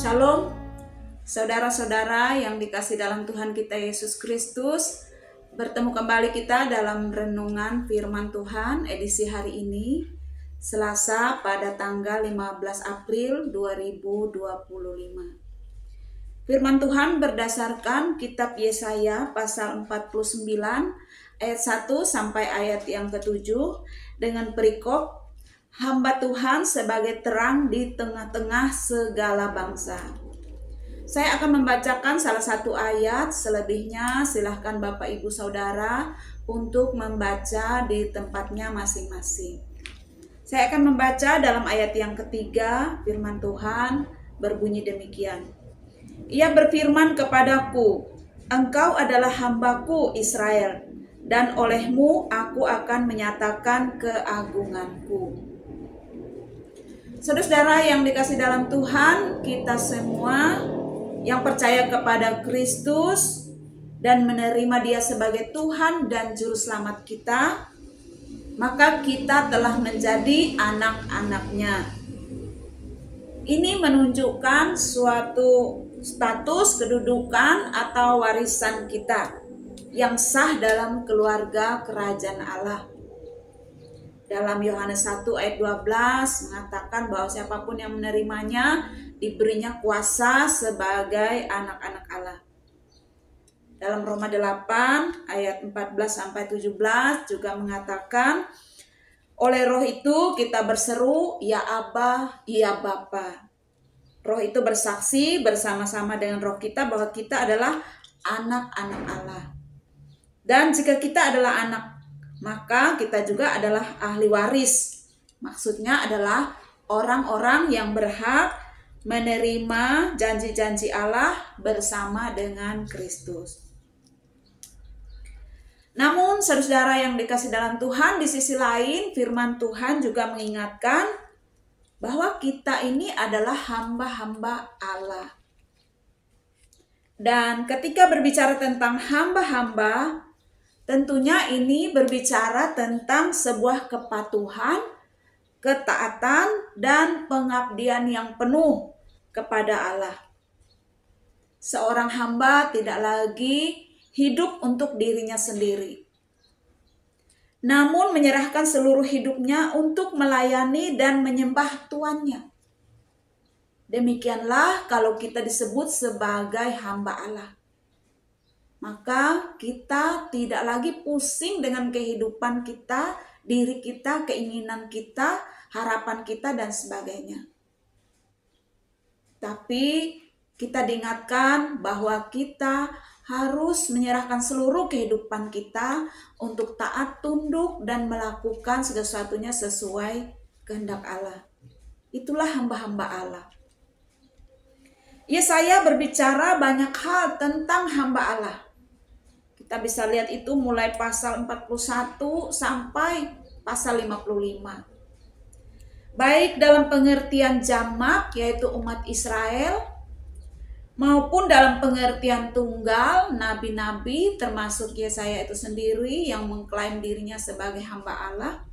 Shalom, saudara-saudara yang dikasih dalam Tuhan kita Yesus Kristus. Bertemu kembali kita dalam renungan firman Tuhan edisi hari ini, Selasa pada tanggal 15 April 2025. Firman Tuhan berdasarkan kitab Yesaya pasal 49 ayat 1 sampai ayat yang ke-7 dengan perikop hamba Tuhan sebagai terang di tengah-tengah segala bangsa. Saya akan membacakan salah satu ayat, selebihnya silahkan Bapak Ibu Saudara untuk membaca di tempatnya masing-masing. Saya akan membaca dalam ayat yang ketiga, firman Tuhan berbunyi demikian. Ia berfirman kepadaku, engkau adalah hambaku Israel, dan olehmu aku akan menyatakan keagunganku. Saudara-saudara yang dikasih dalam Tuhan, kita semua yang percaya kepada Kristus dan menerima Dia sebagai Tuhan dan Juru Selamat kita, maka kita telah menjadi anak-anak-Nya. Ini menunjukkan suatu status kedudukan atau warisan kita yang sah dalam keluarga kerajaan Allah. Dalam Yohanes 1 ayat 12 mengatakan bahwa siapapun yang menerimanya diberinya kuasa sebagai anak-anak Allah. Dalam Roma 8 ayat 14 sampai 17 juga mengatakan, oleh Roh itu kita berseru, ya Aba, ya Bapa. Roh itu bersaksi bersama-sama dengan roh kita bahwa kita adalah anak-anak Allah. Dan jika kita adalah anak, maka kita juga adalah ahli waris. Maksudnya adalah orang-orang yang berhak menerima janji-janji Allah bersama dengan Kristus. Namun saudara-saudara yang dikasih dalam Tuhan, di sisi lain firman Tuhan juga mengingatkan bahwa kita ini adalah hamba-hamba Allah. Dan ketika berbicara tentang hamba-hamba, tentunya ini berbicara tentang sebuah kepatuhan, ketaatan, dan pengabdian yang penuh kepada Allah. Seorang hamba tidak lagi hidup untuk dirinya sendiri, namun menyerahkan seluruh hidupnya untuk melayani dan menyembah Tuannya. Demikianlah kalau kita disebut sebagai hamba Allah. Maka kita tidak lagi pusing dengan kehidupan kita, diri kita, keinginan kita, harapan kita, dan sebagainya. Tapi kita diingatkan bahwa kita harus menyerahkan seluruh kehidupan kita untuk taat, tunduk, dan melakukan segala sesuatunya sesuai kehendak Allah. Itulah hamba-hamba Allah. Yesaya berbicara banyak hal tentang hamba Allah. Kita bisa lihat itu mulai pasal 41 sampai pasal 55. Baik dalam pengertian jamak yaitu umat Israel, maupun dalam pengertian tunggal nabi-nabi termasuk Yesaya itu sendiri yang mengklaim dirinya sebagai hamba Allah,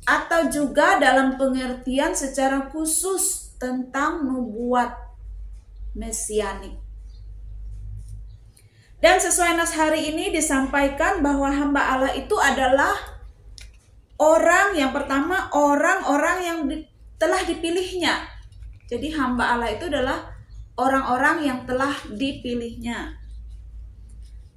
atau juga dalam pengertian secara khusus tentang nubuat mesianik. Dan sesuai nas hari ini disampaikan bahwa hamba Allah itu adalah orang yang pertama, orang-orang yang telah dipilihnya. Jadi hamba Allah itu adalah orang-orang yang telah dipilihnya.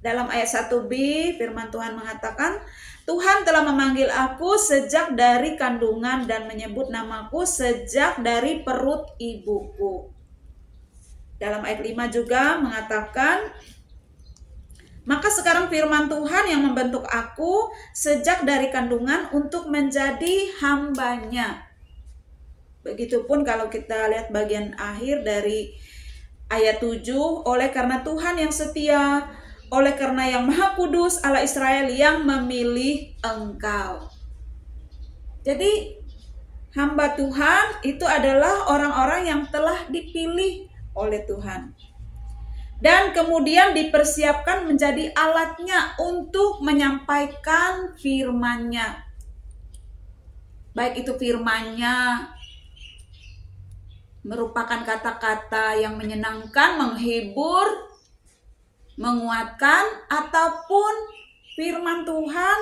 Dalam ayat 1b firman Tuhan mengatakan, Tuhan telah memanggil aku sejak dari kandungan dan menyebut namaku sejak dari perut ibuku. Dalam ayat 5 juga mengatakan, maka sekarang firman Tuhan yang membentuk aku sejak dari kandungan untuk menjadi hambanya. Begitupun kalau kita lihat bagian akhir dari ayat 7, oleh karena Tuhan yang setia, oleh karena yang Maha Kudus Allah Israel yang memilih engkau. Jadi hamba Tuhan itu adalah orang-orang yang telah dipilih oleh Tuhan. Dan kemudian dipersiapkan menjadi alatnya untuk menyampaikan firman-Nya. Baik itu firman-Nya merupakan kata-kata yang menyenangkan, menghibur, menguatkan, ataupun firman Tuhan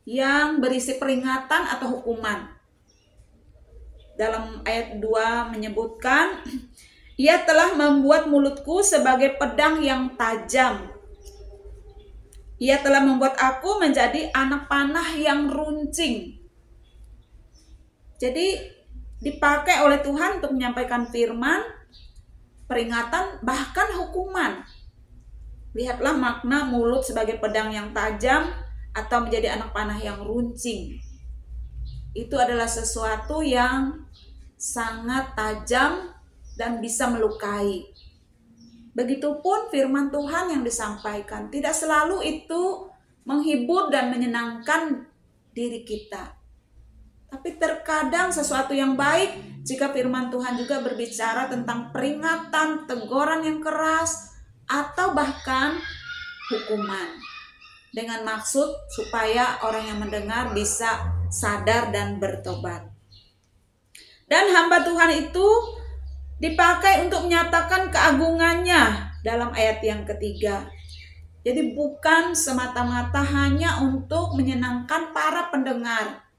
yang berisi peringatan atau hukuman. Dalam ayat 2 menyebutkan, Ia telah membuat mulutku sebagai pedang yang tajam. Ia telah membuat aku menjadi anak panah yang runcing. Jadi dipakai oleh Tuhan untuk menyampaikan firman, peringatan, bahkan hukuman. Lihatlah makna mulut sebagai pedang yang tajam atau menjadi anak panah yang runcing. Itu adalah sesuatu yang sangat tajam dan bisa melukai. Begitupun firman Tuhan yang disampaikan, tidak selalu itu menghibur dan menyenangkan diri kita. Tapi terkadang sesuatu yang baik jika firman Tuhan juga berbicara tentang peringatan, teguran yang keras, atau bahkan hukuman. Dengan maksud supaya orang yang mendengar bisa sadar dan bertobat. Dan hamba Tuhan itu dipakai untuk menyatakan keagungannya dalam ayat yang ketiga. Jadi bukan semata-mata hanya untuk menyenangkan para pendengar,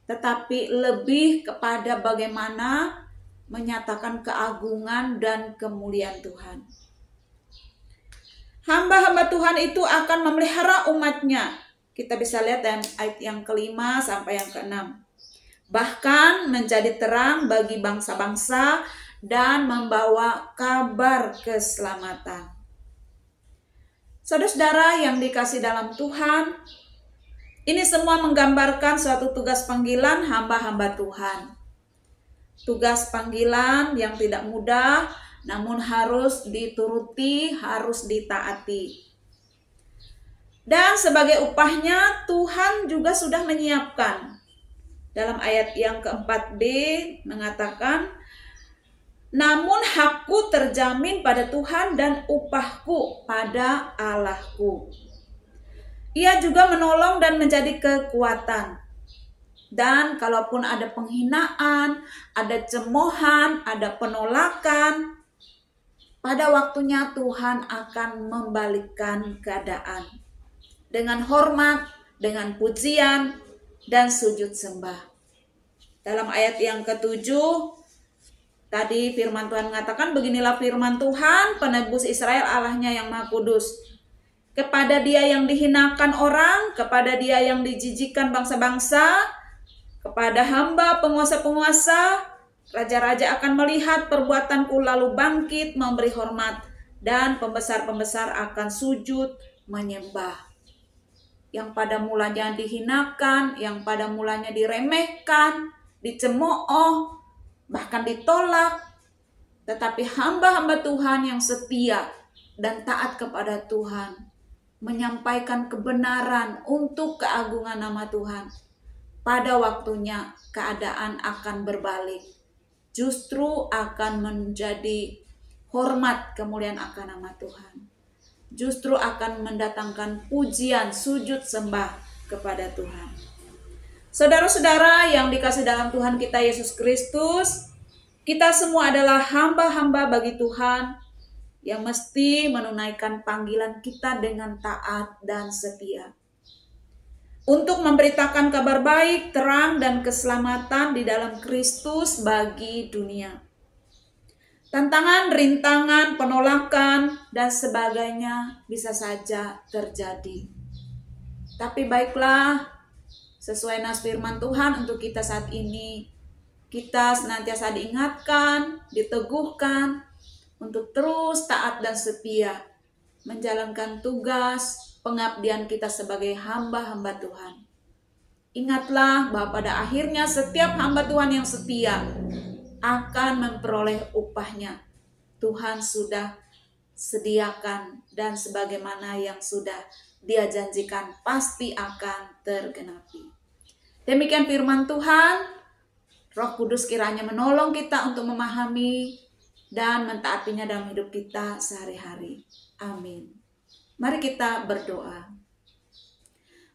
tetapi lebih kepada bagaimana menyatakan keagungan dan kemuliaan Tuhan. Hamba-hamba Tuhan itu akan memelihara umatnya. Kita bisa lihat dan ayat yang kelima sampai yang keenam. Bahkan menjadi terang bagi bangsa-bangsa dan membawa kabar keselamatan. Saudara-saudara yang dikasih dalam Tuhan, ini semua menggambarkan suatu tugas panggilan hamba-hamba Tuhan. Tugas panggilan yang tidak mudah, namun harus dituruti, harus ditaati. Dan sebagai upahnya Tuhan juga sudah menyiapkan. Dalam ayat yang keempat B mengatakan, namun hakku terjamin pada Tuhan dan upahku pada Allahku. Ia juga menolong dan menjadi kekuatan. Dan kalaupun ada penghinaan, ada cemoohan, ada penolakan, pada waktunya Tuhan akan membalikkan keadaan. Dengan hormat, dengan pujian, dan sujud sembah. Dalam ayat yang ketujuh, tadi firman Tuhan mengatakan, beginilah firman Tuhan, penebus Israel Allahnya yang Maha Kudus. Kepada dia yang dihinakan orang, kepada dia yang dijijikkan bangsa-bangsa, kepada hamba penguasa-penguasa, raja-raja akan melihat perbuatanku lalu bangkit memberi hormat, dan pembesar-pembesar akan sujud menyembah. Yang pada mulanya dihinakan, yang pada mulanya diremehkan, dicemooh, bahkan ditolak, tetapi hamba-hamba Tuhan yang setia dan taat kepada Tuhan, menyampaikan kebenaran untuk keagungan nama Tuhan. Pada waktunya keadaan akan berbalik. Justru akan menjadi hormat kemuliaan akan nama Tuhan. Justru akan mendatangkan pujian, sujud sembah kepada Tuhan. Saudara-saudara yang dikasih dalam Tuhan kita Yesus Kristus, kita semua adalah hamba-hamba bagi Tuhan yang mesti menunaikan panggilan kita dengan taat dan setia. Untuk memberitakan kabar baik, terang, dan keselamatan di dalam Kristus bagi dunia. Tantangan, rintangan, penolakan, dan sebagainya bisa saja terjadi. Tapi baiklah, sesuai nas firman Tuhan untuk kita saat ini, kita senantiasa diingatkan, diteguhkan, untuk terus taat dan setia, menjalankan tugas pengabdian kita sebagai hamba-hamba Tuhan. Ingatlah bahwa pada akhirnya setiap hamba Tuhan yang setia akan memperoleh upahnya. Tuhan sudah sediakan dan sebagaimana yang sudah Dia janjikan pasti akan tergenapi. Demikian firman Tuhan. Roh Kudus kiranya menolong kita untuk memahami dan mentaatinya dalam hidup kita sehari-hari. Amin. Mari kita berdoa.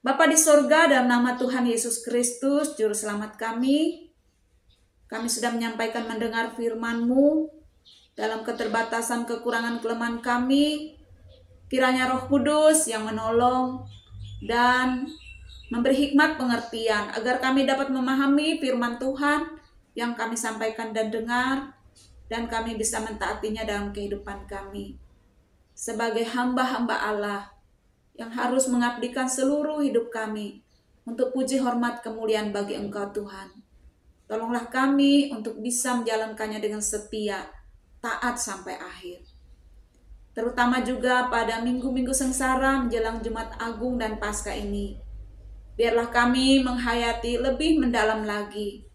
Bapa di sorga, dalam nama Tuhan Yesus Kristus, Juru Selamat kami Kami sudah menyampaikan mendengar firman-Mu dalam keterbatasan kekurangan kelemahan kami. Kiranya Roh Kudus yang menolong dan memberi hikmat pengertian agar kami dapat memahami firman Tuhan yang kami sampaikan dan dengar, dan kami bisa mentaatinya dalam kehidupan kami. Sebagai hamba-hamba Allah yang harus mengabdikan seluruh hidup kami untuk puji hormat kemuliaan bagi Engkau Tuhan. Tolonglah kami untuk bisa menjalankannya dengan setia, taat sampai akhir. Terutama juga pada minggu-minggu sengsara menjelang Jumat Agung dan Paskah ini. Biarlah kami menghayati lebih mendalam lagi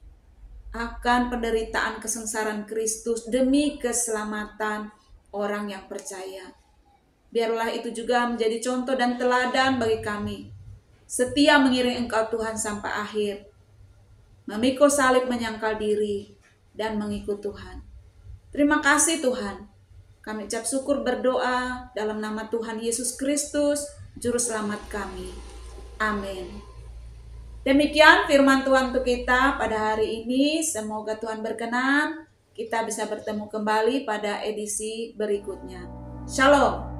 akan penderitaan kesengsaraan Kristus demi keselamatan orang yang percaya. Biarlah itu juga menjadi contoh dan teladan bagi kami. Setia mengiring Engkau Tuhan sampai akhir. Memikul salib, menyangkal diri, dan mengikut Tuhan. Terima kasih Tuhan. Kami ucap syukur berdoa dalam nama Tuhan Yesus Kristus, Juru Selamat kami. Amin. Demikian firman Tuhan untuk kita pada hari ini. Semoga Tuhan berkenan kita bisa bertemu kembali pada edisi berikutnya. Shalom.